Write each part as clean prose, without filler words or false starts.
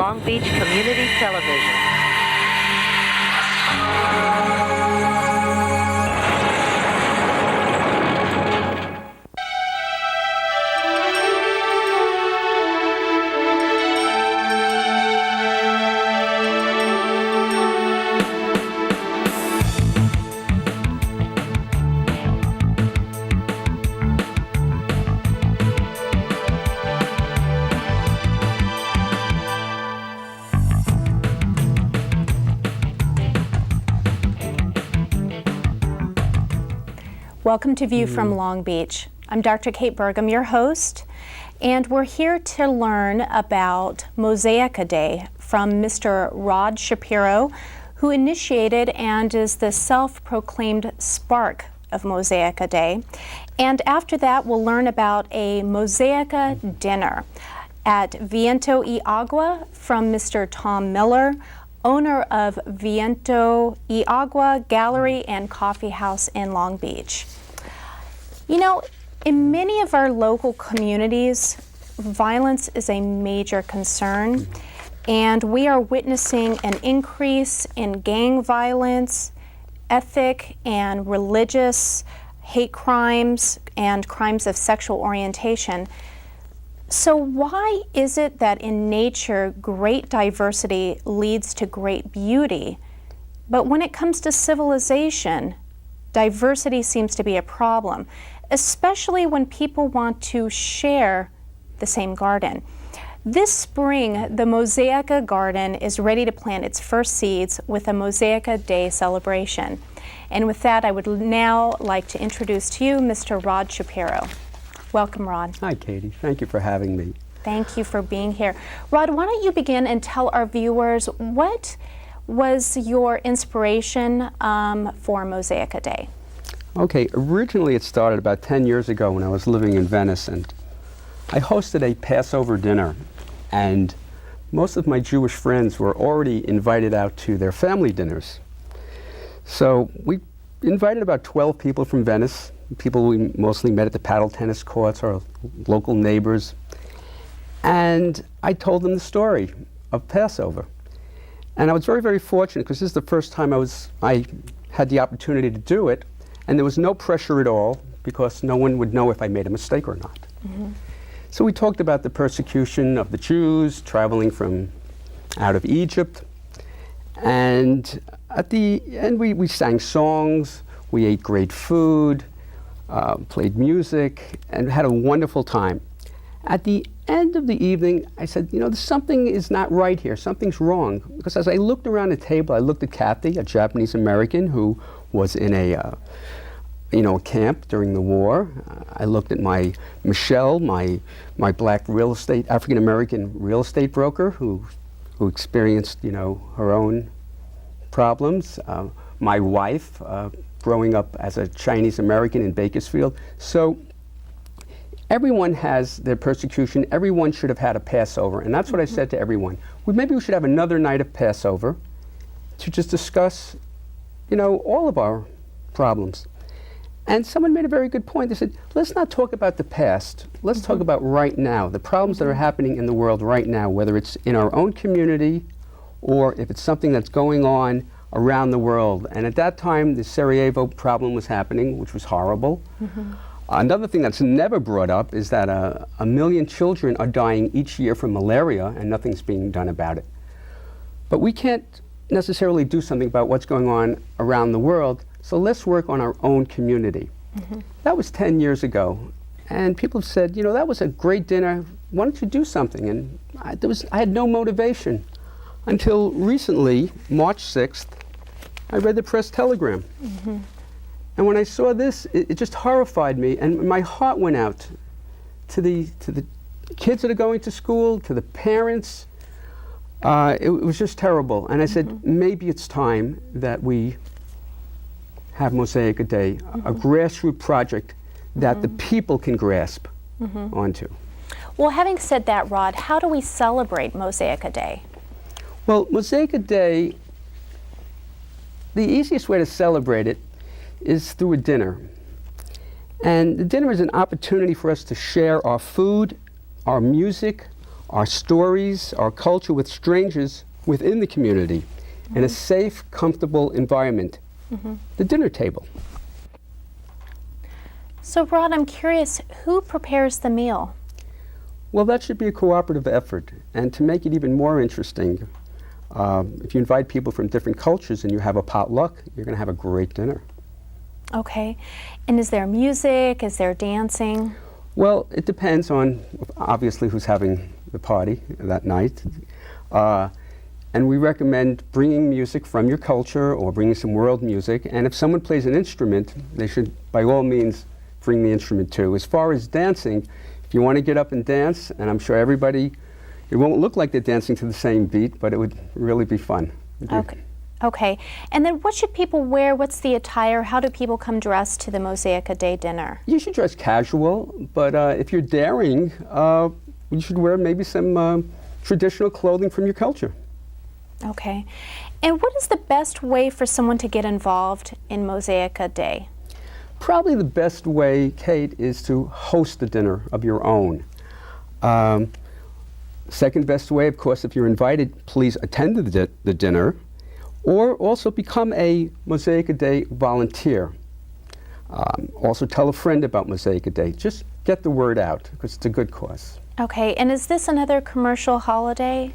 Long Beach Community Television. Welcome to View from Long Beach. I'm Dr. Kate Burgum, your host, and we're here to learn about Mosacia Day from Mr. Rod Shapiro, who initiated and is the self-proclaimed spark of Mosacia Day. And after that, we'll learn about a Mosacia dinner at Viento y Agua from Mr. Tom Miller, owner of Viento y Agua Gallery and Coffee House in Long Beach. You know, in many of our local communities, violence is a major concern, and we are witnessing an increase in gang violence, ethnic and religious hate crimes, and crimes of sexual orientation. So why is it that in nature, great diversity leads to great beauty, but when it comes to civilization, diversity seems to be a problem, especially when people want to share the same garden? This spring, the Mosacia Garden is ready to plant its first seeds with a Mosacia Day celebration. And with that, I would now like to introduce to you Mr. Rod Shapiro. Welcome, Rod. Hi, Katie. Thank you for having me. Thank you for being here. Rod, why don't you begin and tell our viewers what was your inspiration for Mosacia Day? Okay, originally it started about 10 years ago when I was living in Venice, and I hosted a Passover dinner, and most of my Jewish friends were already invited out to their family dinners. So we invited about 12 people from Venice, people we mostly met at the paddle tennis courts, our local neighbors, and I told them the story of Passover. And I was very, very fortunate because this is the first time I had the opportunity to do it, and there was no pressure at all because no one would know if I made a mistake or not. Mm-hmm. So we talked about the persecution of the Jews traveling from out of Egypt, and at the end we sang songs, we ate great food, played music, and had a wonderful time. At the end of the evening, I said, you know, something is not right here, something's wrong. Because as I looked around the table, I looked at Kathy, a Japanese American who was in a camp during the war. I looked at Michelle, my black African American real estate broker who experienced, her own problems. My wife, growing up as a Chinese American in Bakersfield. So everyone has their persecution. Everyone should have had a Passover. And that's what I said to everyone. Maybe we should have another night of Passover to just discuss, all of our problems. And someone made a very good point. They said, let's not talk about the past. Let's talk about right now, the problems that are happening in the world right now, whether it's in our own community or if it's something that's going on around the world. And at that time, the Sarajevo problem was happening, which was horrible. Mm-hmm. Another thing that's never brought up is that 1 million children are dying each year from malaria, and nothing's being done about it. But we can't necessarily do something about what's going on around the world, so let's work on our own community. Mm-hmm. That was 10 years ago, and people have said, that was a great dinner, why don't you do something? And I had no motivation until recently, March 6th, I read the press telegram. Mm-hmm. And when I saw this, it just horrified me, and my heart went out to the kids that are going to school, to the parents. It was just terrible. And I said, maybe it's time that we have Mosacia Day, a grassroots project that the people can grasp onto. Well, having said that, Rod, how do we celebrate Mosacia Day? Well, Mosacia Day, the easiest way to celebrate it is through a dinner. And the dinner is an opportunity for us to share our food, our music, our stories, our culture with strangers within the community in a safe, comfortable environment, the dinner table. So Rod, I'm curious, who prepares the meal? Well, that should be a cooperative effort. And to make it even more interesting, if you invite people from different cultures and you have a potluck, you're going to have a great dinner. Okay. And is there music? Is there dancing? Well, it depends on, obviously, who's having the party that night. And we recommend bringing music from your culture or bringing some world music. And if someone plays an instrument, they should, by all means, bring the instrument too. As far as dancing, if you want to get up and dance, and I'm sure everybody, it won't look like they're dancing to the same beat, but it would really be fun. Okay. Okay. And then what should people wear? What's the attire? How do people come dressed to the Mosacia Day dinner? You should dress casual, but if you're daring, you should wear maybe some traditional clothing from your culture. Okay. And what is the best way for someone to get involved in Mosacia Day? Probably the best way, Kate, is to host a dinner of your own. Second best way, of course, if you're invited, please attend the dinner, or also become a Mosacia Day volunteer. Also tell a friend about Mosacia Day. Just get the word out, because it's a good cause. Okay, and is this another commercial holiday?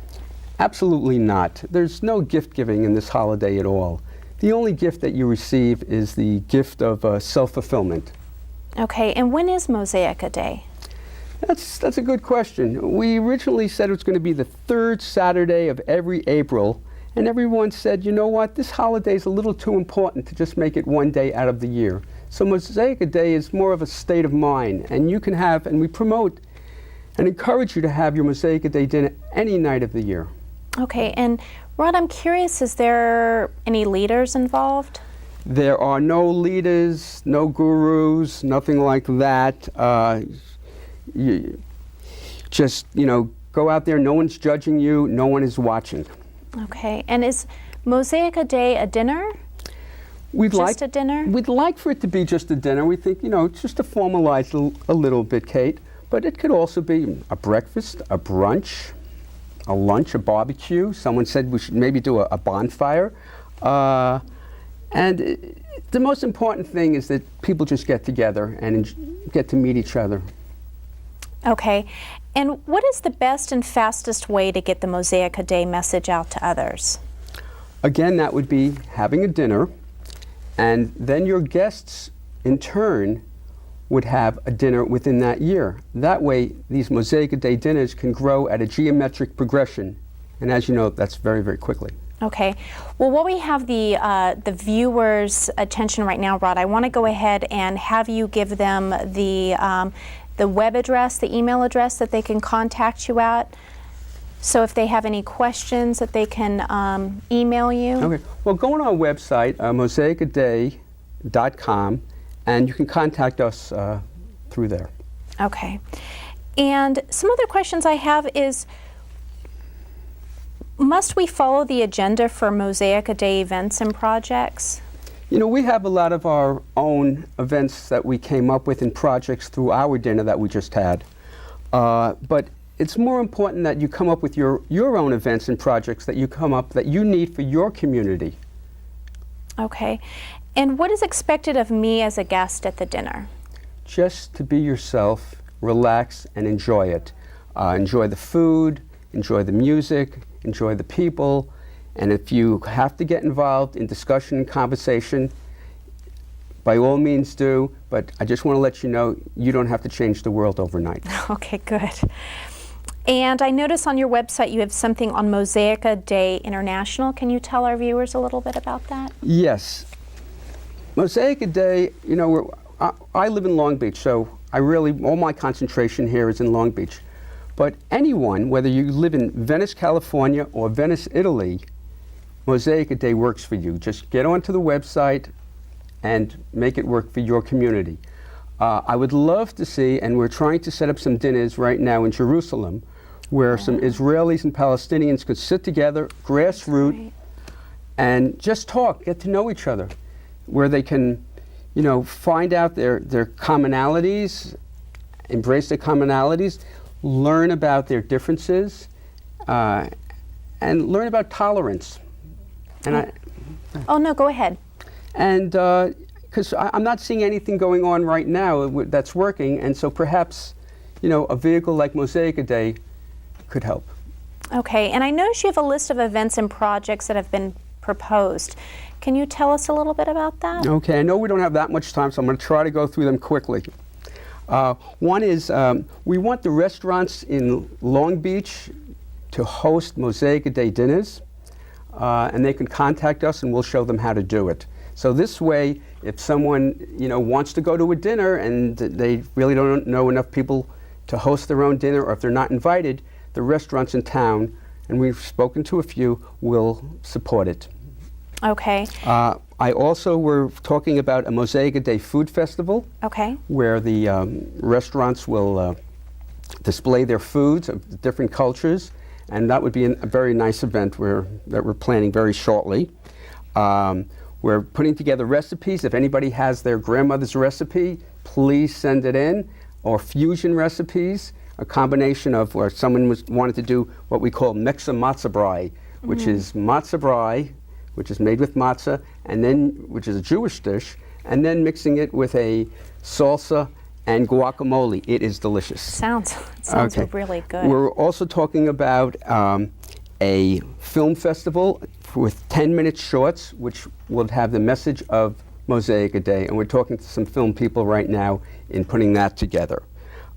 Absolutely not. There's no gift giving in this holiday at all. The only gift that you receive is the gift of self-fulfillment. Okay, and when is Mosacia Day? That's a good question. We originally said it was going to be the third Saturday of every April, and everyone said, you know what, this holiday is a little too important to just make it one day out of the year. So Mosacia Day is more of a state of mind, and you can have, and we promote and encourage you to have your Mosacia Day dinner any night of the year. Okay, and Rod, I'm curious, is there any leaders involved? There are no leaders, no gurus, nothing like that. You just, go out there, no one's judging you, no one is watching. Okay, and is Mosacia Day a dinner? A dinner? We'd like for it to be just a dinner. We think, just to formalize a little bit, Kate, but it could also be a breakfast, a brunch, a lunch, a barbecue. Someone said we should maybe do a bonfire. And the most important thing is that people just get together and get to meet each other. Okay, and what is the best and fastest way to get the Mosacia Day message out to others? Again, that would be having a dinner, and then your guests, in turn, would have a dinner within that year. That way, these Mosacia Day dinners can grow at a geometric progression. And as you know, that's very, very quickly. Okay. Well, while we have the viewers' attention right now, Rod, I want to go ahead and have you give them the web address, the email address that they can contact you at. So if they have any questions, that they can email you. Okay. Well, go on our website, mosaicaday.com, and you can contact us through there. Okay. And some other questions I have is, must we follow the agenda for Mosacia Day events and projects? We have a lot of our own events that we came up with and projects through our dinner that we just had. But it's more important that you come up with your own events and projects that you need for your community. Okay. And what is expected of me as a guest at the dinner? Just to be yourself, relax, and enjoy it. Enjoy the food, enjoy the music, enjoy the people, and if you have to get involved in discussion and conversation, by all means do, but I just want to let you know you don't have to change the world overnight. Okay, good. And I notice on your website you have something on Mosacia Day International. Can you tell our viewers a little bit about that? Yes. Mosacia Day, I live in Long Beach, so all my concentration here is in Long Beach. But anyone, whether you live in Venice, California or Venice, Italy, Mosacia Day works for you. Just get onto the website and make it work for your community. I would love to see, and we're trying to set up some dinners right now in Jerusalem, where some Israelis and Palestinians could sit together, grassroots, and just talk, get to know each other, where they can, find out their commonalities, embrace their commonalities, learn about their differences, and learn about tolerance. And Oh, no, go ahead. And because I'm not seeing anything going on right now that's working, and so perhaps, a vehicle like Mosacia Day could help. Okay, and I notice you have a list of events and projects that have been proposed. Can you tell us a little bit about that? Okay, I know we don't have that much time, so I'm going to try to go through them quickly. One is we want the restaurants in Long Beach to host Mosacia Day dinners, and they can contact us and we'll show them how to do it. So this way, if someone wants to go to a dinner and they really don't know enough people to host their own dinner, or if they're not invited, the restaurants in town, and we've spoken to a few, will support it. Okay. I also were talking about a Mosacia Day food festival. Okay. Where the restaurants will display their foods of different cultures, and that would be a very nice event that we're planning very shortly. We're putting together recipes. If anybody has their grandmother's recipe, please send it in, or fusion recipes, a combination of where someone wanted to do what we call mixa matzo brie, which is matzo brie, which is made with matzah, and then, which is a Jewish dish, and then mixing it with a salsa and guacamole. It is delicious. Sounds Okay. really good. We're also talking about a film festival with 10-minute shorts, which will have the message of Mosacia Day, and we're talking to some film people right now in putting that together.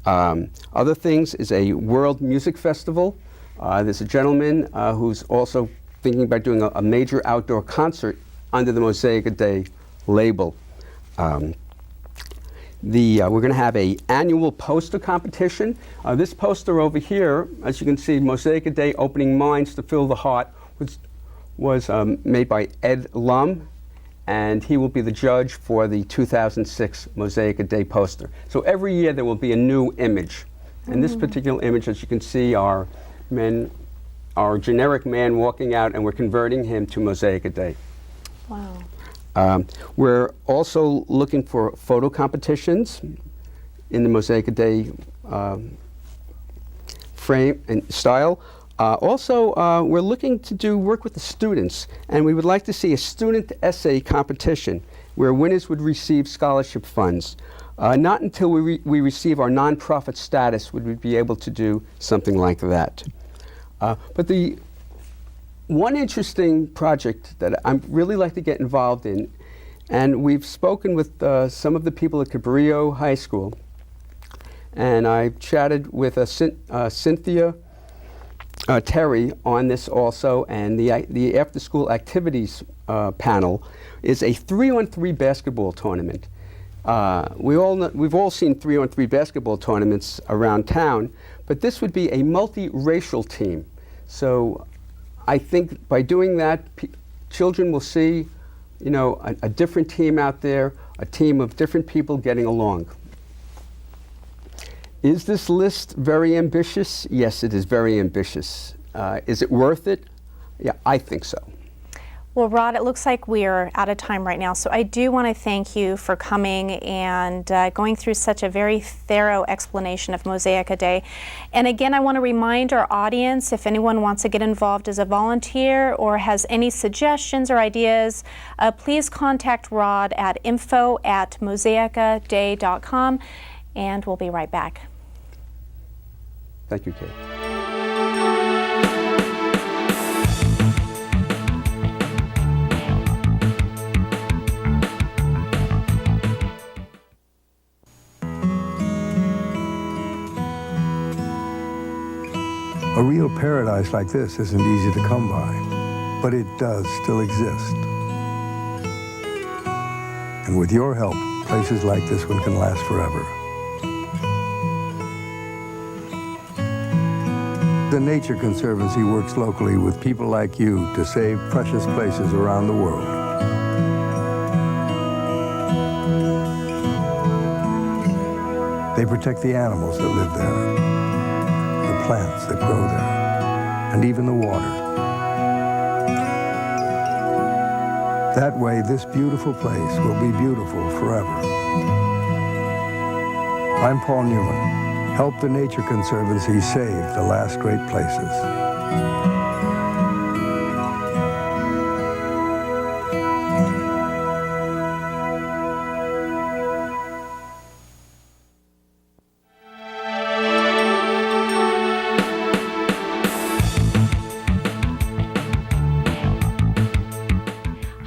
Other things is a world music festival. There's a gentleman who's also thinking about doing a major outdoor concert under the Mosacia Day label. We're going to have an annual poster competition. This poster over here, as you can see, Mosacia Day Opening Minds to Fill the Heart, was made by Ed Lum, and he will be the judge for the 2006 Mosacia Day poster. So every year there will be a new image. And this particular image, as you can see, are our generic man walking out, and we're converting him to Mosacia Day. Wow. We're also looking for photo competitions in the Mosacia Day frame and style. We're looking to work with the students, and we would like to see a student essay competition where winners would receive scholarship funds. Not until we receive our nonprofit status would we be able to do something like that. But the one interesting project that I'd really like to get involved in, and we've spoken with some of the people at Cabrillo High School, and I've chatted with Cynthia Terry on this also, and the after-school activities panel is a 3-on-3 basketball tournament. We've all seen 3-on-3 basketball tournaments around town, but this would be a multi-racial team. So I think by doing that, children will see, a different team out there, a team of different people getting along. Is this list very ambitious? Yes, it is very ambitious. Is it worth it? Yeah, I think so. Well, Rod, it looks like we're out of time right now, so I do want to thank you for coming and going through such a very thorough explanation of Mosacia Day. And again, I want to remind our audience, if anyone wants to get involved as a volunteer or has any suggestions or ideas, please contact Rod at info@mosaicaday.com, and we'll be right back. Thank you, Kate. A real paradise like this isn't easy to come by, but it does still exist. And with your help, places like this one can last forever. The Nature Conservancy works locally with people like you to save precious places around the world. They protect the animals that live there, the plants that grow there, and even the water. That way, this beautiful place will be beautiful forever. I'm Paul Newman. helped the Nature Conservancy save the last great places.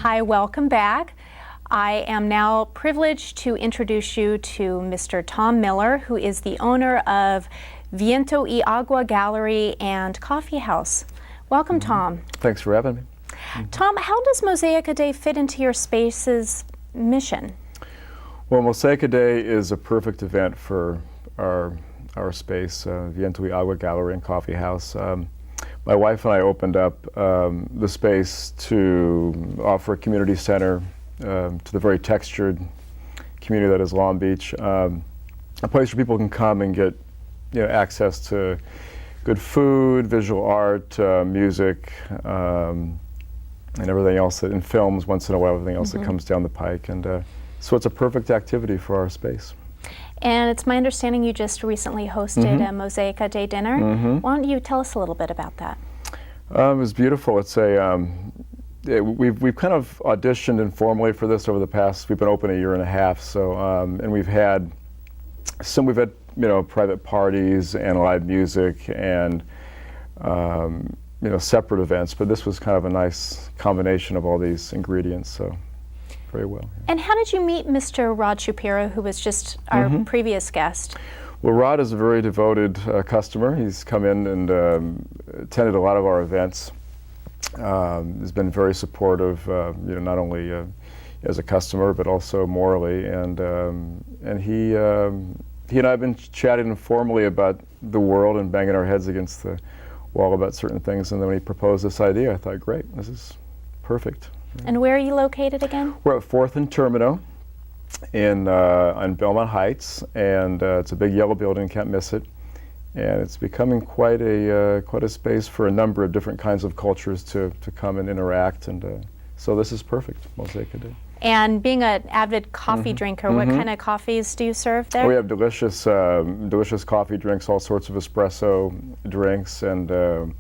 Hi, welcome back. I am now privileged to introduce you to Mr. Tom Miller, who is the owner of Viento y Agua Gallery and Coffee House. Welcome, Tom. Thanks for having me. Tom, how does Mosacia Day fit into your space's mission? Well, Mosacia Day is a perfect event for our space, Viento y Agua Gallery and Coffee House. My wife and I opened up the space to offer a community center to the very textured community that is Long Beach, a place where people can come and get access to good food, visual art, music, and everything else that in films once in a while, everything else that comes down the pike. And so it's a perfect activity for our space. And it's my understanding you just recently hosted a Mosacia Day dinner. Why don't you tell us a little bit about that? It was beautiful. It's a we've kind of auditioned informally for this over the past. We've been open a year and a half, so and we've had private parties and live music and separate events. But this was kind of a nice combination of all these ingredients. So. Very well. Yeah. And how did you meet Mr. Rod Shapiro, who was just our previous guest? Well, Rod is a very devoted customer. He's come in and attended a lot of our events. He's been very supportive, not only as a customer but also morally. And he and I have been chatting informally about the world and banging our heads against the wall about certain things. And then when he proposed this idea, I thought, great, this is perfect. And where are you located again? We're at 4th and Termino on Belmont Heights, and it's a big yellow building, can't miss it. And it's becoming quite a space for a number of different kinds of cultures to come and interact, and so this is perfect, Mosacia Day. And being an avid coffee drinker, what kind of coffees do you serve there? We have delicious coffee drinks, all sorts of espresso drinks, and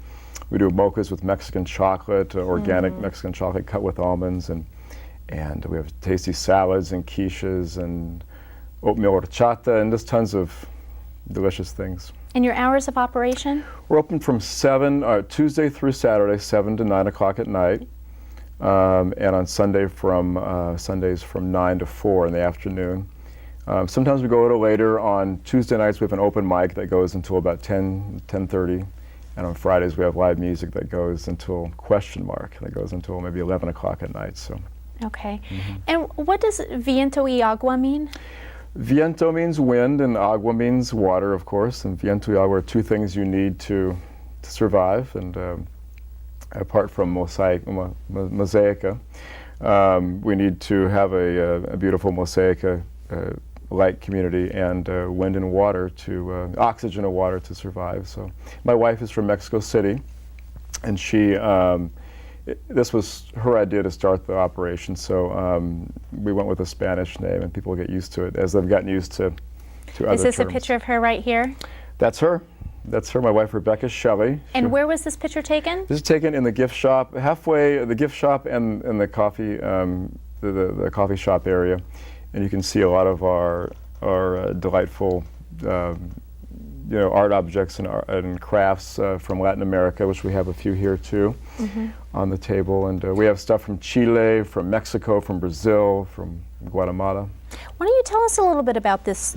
we do mochas with Mexican chocolate, organic Mexican chocolate cut with almonds, and we have tasty salads and quiches and oatmeal horchata and just tons of delicious things. And your hours of operation? We're open from Tuesday through Saturday, 7 to 9 o'clock at night, and on Sundays from 9 to 4 in the afternoon. Sometimes we go a little later. On Tuesday nights we have an open mic that goes until about 10:30. And on Fridays we have live music that goes until that goes until maybe 11 o'clock at night. So. Okay. And what does Viento y Agua mean? Viento means wind, and agua means water, of course. And viento y agua are two things you need to survive. And apart from Mosacia, we need to have a beautiful Mosacia light community and wind and water oxygen and water to survive. So my wife is from Mexico City, and she this was her idea to start the operation. So we went with a Spanish name, and people get used to it as they've gotten used to other Is this terms. a picture of her right here? That's her. That's her. My wife Rebecca Shelley. And where was this picture taken? This is taken in the gift shop, halfway the gift shop and the coffee the coffee shop area. And you can see a lot of our delightful, art objects and crafts from Latin America, which we have a few here too, on the table. And we have stuff from Chile, from Mexico, from Brazil, from Guatemala. Why don't you tell us a little bit about this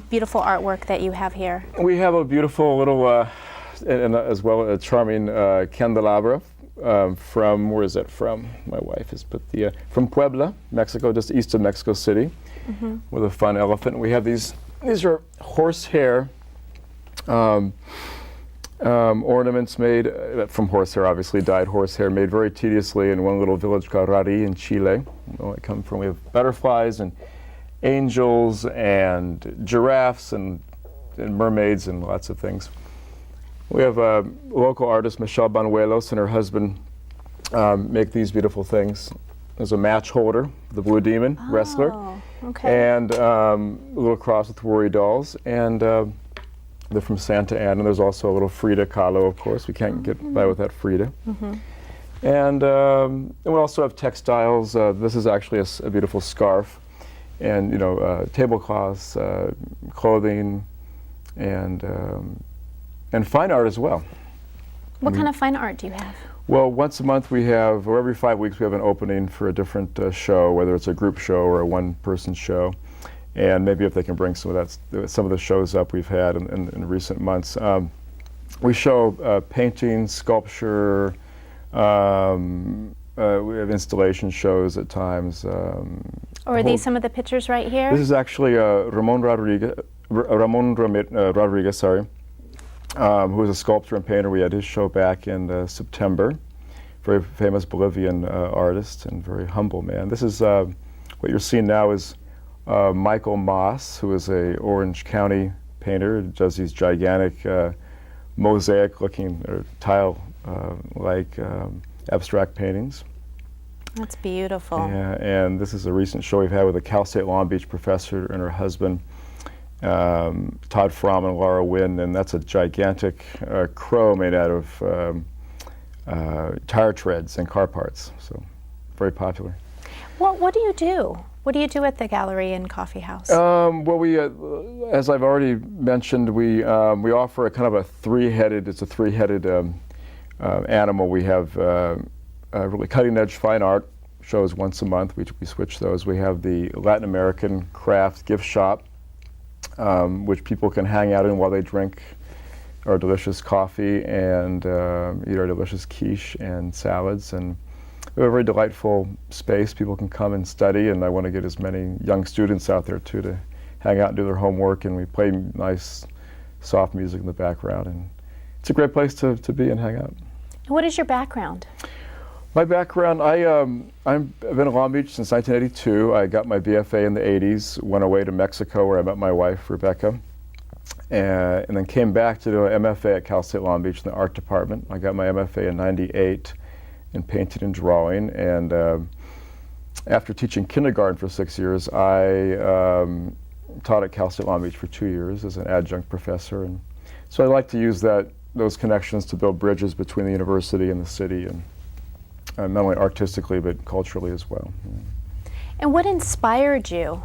beautiful artwork that you have here? We have a beautiful little, and as well a charming candelabra. From, where is that from? My wife has put from Puebla, Mexico, just east of Mexico City, with a fun elephant. We have these are horsehair ornaments made from horsehair, obviously dyed horsehair, made very tediously in one little village called Rari in Chile. Where I come from, we have butterflies and angels and giraffes and mermaids and lots of things. We have a local artist, Michelle Banuelos, and her husband make these beautiful things. There's a match holder, the Blue Demon wrestler, okay. and a little cross with worry dolls, and They're from Santa Ana. There's also a little Frida Kahlo, of course. We can't get by without Frida. And we also have textiles. This is actually a beautiful scarf, and tablecloths, clothing, and fine art as well. What kind of fine art do you have? Well, once a month we have, or every 5 weeks we have an opening for a different show, whether it's a group show or a one-person show. And maybe if they can bring some of the shows up we've had in recent months. We show painting, sculpture. We have installation shows at times. Or are these some of the pictures right here? This is actually Ramon Rodriguez, sorry, who was a sculptor and painter. We had his show back in September. Very famous Bolivian artist and very humble man. This is what you're seeing now is Michael Moss, who is a Orange County painter, does these gigantic mosaic-looking or tile-like abstract paintings. That's beautiful. Yeah, and this is a recent show we've had with a Cal State Long Beach professor and her husband, Todd Fromm and Laura Wynn, and that's a gigantic crow made out of tire treads and car parts. So, very popular. What do you do? What do you do at the gallery and coffee house? Well, we, as I've already mentioned, we offer a kind of a three-headed animal. We have really cutting-edge fine art shows once a month. We switch those. We have the Latin American craft gift shop, which people can hang out in while they drink our delicious coffee and eat our delicious quiche and salads. And we have a very delightful space. People can come and study, and I want to get as many young students out there too to hang out and do their homework, and we play nice soft music in the background, and it's a great place to be and hang out. What is your background? My background, I've been in Long Beach since 1982. I got my BFA in the 80s, went away to Mexico where I met my wife, Rebecca, and then came back to do an MFA at Cal State Long Beach in the art department. I got my MFA in 98 in painting and drawing, and after teaching kindergarten for 6 years, I taught at Cal State Long Beach for 2 years as an adjunct professor, and so I like to use those connections to build bridges between the university and the city, and not only artistically but culturally as well. And what inspired you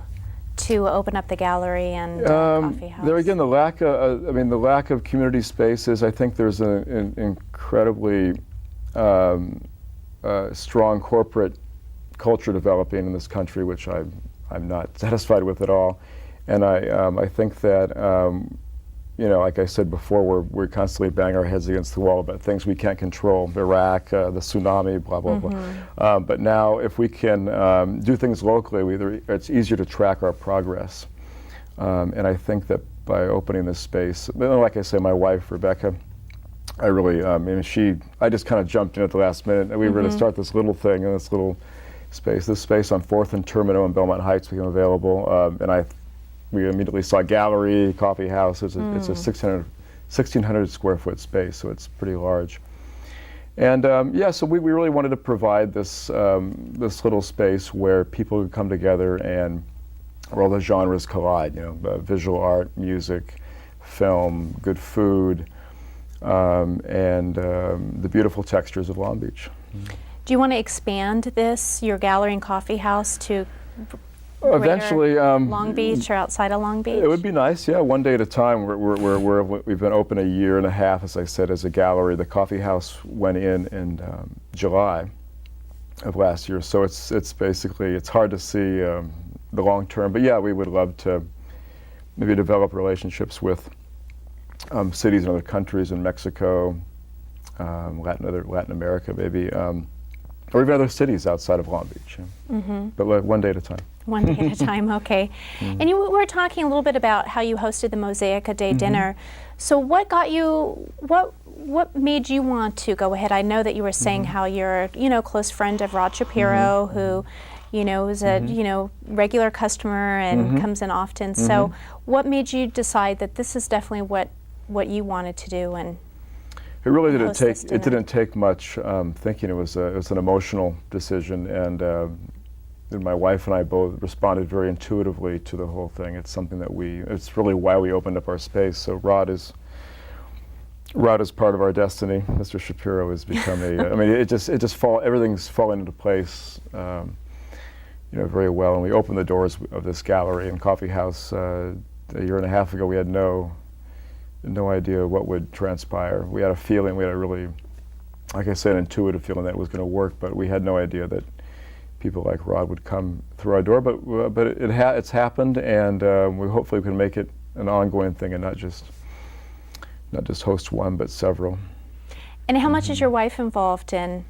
to open up the gallery and coffee house? There again, the lack of community spaces. I think there's an incredibly strong corporate culture developing in this country, which I'm not satisfied with at all. And I think that like I said before, we're constantly banging our heads against the wall about things we can't control, Iraq, the tsunami, blah blah blah. But now, if we can do things locally, it's easier to track our progress. And I think that by opening this space, like I say, my wife Rebecca, I really, I just kind of jumped in at the last minute. We were going to start this little thing in this little space. This space on 4th and Termino in Belmont Heights became available, and we immediately saw a gallery, coffee house. It's a 1,600 square foot space, so it's pretty large. And so we really wanted to provide this little space where people could come together and where all the genres collide. Visual art, music, film, good food. And the beautiful textures of Long Beach. Do you want to expand your gallery and coffee house to eventually Long Beach or outside of Long Beach? It would be nice, yeah, one day at a time. We've been open a year and a half, as I said, as a gallery. The coffee house went in July of last year, so it's basically, it's hard to see the long term, but yeah, we would love to maybe develop relationships with cities in other countries, in Mexico, Latin America maybe, or even other cities outside of Long Beach. But one day at a time. One day at a time, okay. And you were talking a little bit about how you hosted the Mosacia Day dinner. So what made you want to go ahead? I know that you were saying how you're a close friend of Rod Shapiro, who is a regular customer and comes in often. So what made you decide that this is definitely what you wanted to do? And it really didn't take much thinking. It was an emotional decision, and and my wife and I both responded very intuitively to the whole thing. It's something that it's really why we opened up our space. So Rod is part of our destiny. Mr. Shapiro has become I mean, everything's fallen into place, very well. And we opened the doors of this gallery and coffee house a year and a half ago. We had no idea what would transpire. We had a feeling, we had a really, like I said, intuitive feeling that it was going to work, but we had no idea that people like Rod would come through our door. But it's happened, and we hopefully can make it an ongoing thing and not just host one, but several. And how much is your wife involved in?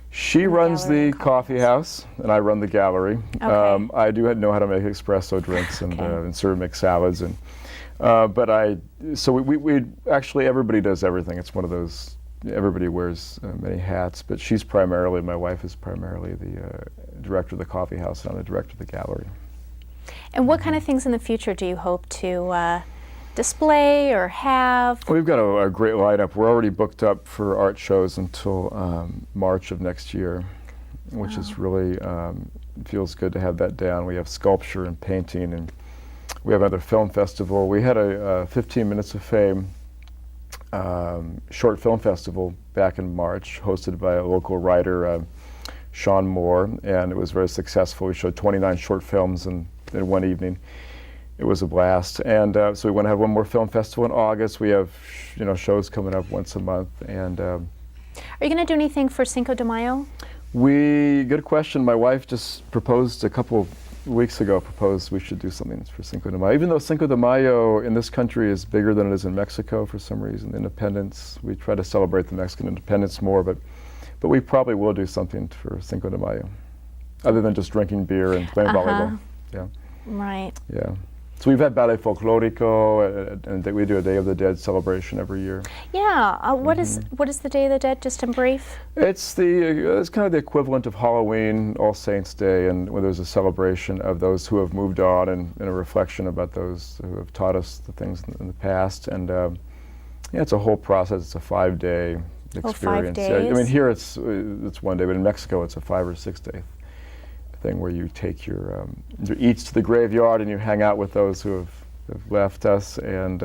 She runs the coffee house, and I run the gallery. Okay. I do know how to make espresso drinks and sort of make salads, and so we actually, everybody does everything. It's one of those, everybody wears many hats, but my wife is primarily the director of the coffee house, and I'm the director of the gallery. And what kind of things in the future do you hope to display or have? We've got a great lineup. We're already booked up for art shows until March of next year, which is really, feels good to have that down. We have sculpture and painting, and we have another film festival. We had a 15 Minutes of Fame short film festival back in March, hosted by a local writer, Sean Moore, and it was very successful. We showed 29 short films in one evening. It was a blast, and so we want to have one more film festival in August. We have, shows coming up once a month, and. Are you going to do anything for Cinco de Mayo? Good question. My wife just proposed a couple weeks ago. We should do something for Cinco de Mayo. Even though Cinco de Mayo in this country is bigger than it is in Mexico for some reason, independence. We try to celebrate the Mexican independence more, but we probably will do something for Cinco de Mayo, other than just drinking beer and playing volleyball. Yeah. Right. Yeah. So we've had Ballet Folklorico, and we do a Day of the Dead celebration every year. Yeah. What is the Day of the Dead, just in brief? It's kind of the equivalent of Halloween, All Saints Day, and where there's a celebration of those who have moved on and a reflection about those who have taught us the things in the past. And it's a whole process. It's a 5-day experience. 5 days? Yeah, I mean, here it's 1 day, but in Mexico it's a 5 or 6 day thing where you take your eats to the graveyard and you hang out with those who have left us, and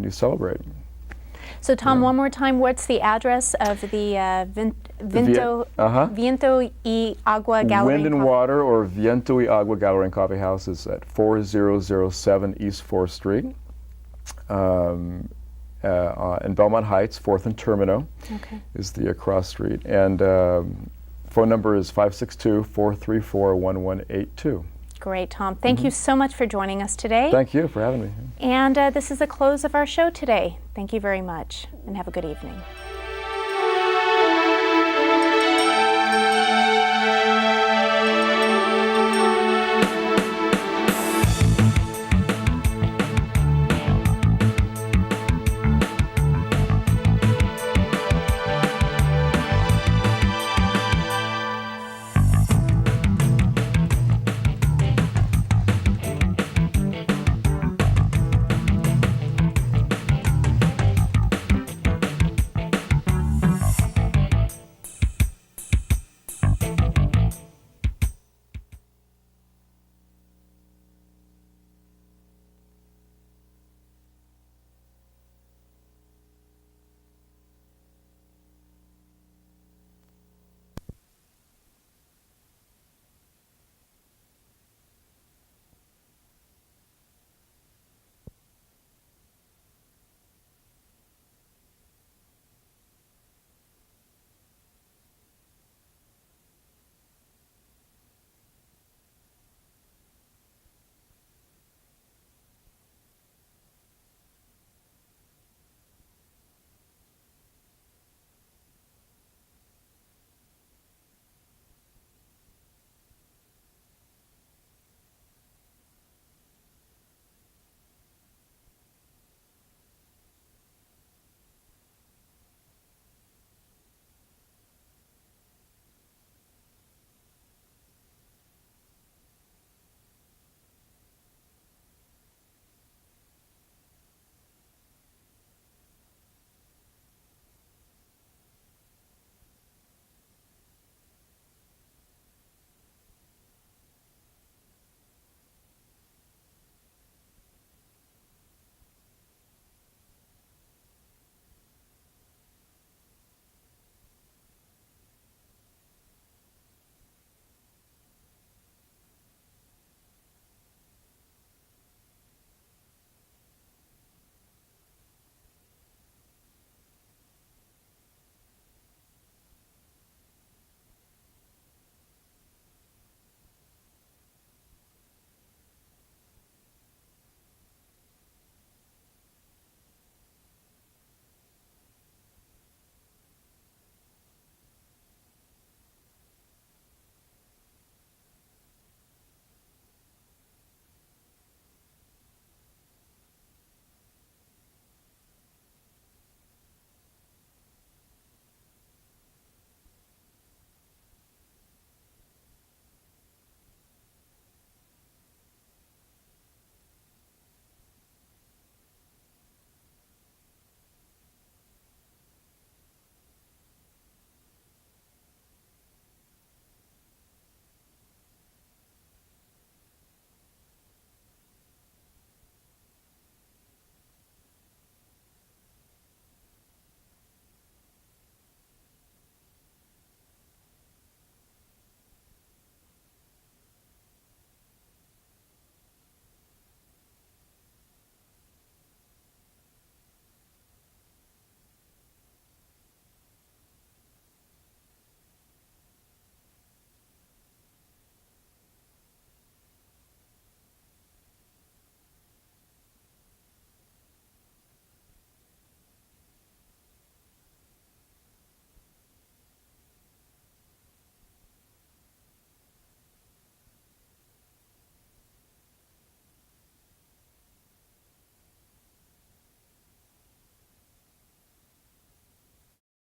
you celebrate. So Tom, one more time, what's the address of the Viento y Agua Gallery? Wind and Water, or Viento y Agua Gallery and Coffee House, is at 4007 East 4th Street in Belmont Heights, 4th and Termino. Okay. Is the cross street, and phone number is 562-434-1182. Great, Tom. Thank you so much for joining us today. Thank you for having me. And this is the close of our show today. Thank you very much, and have a good evening.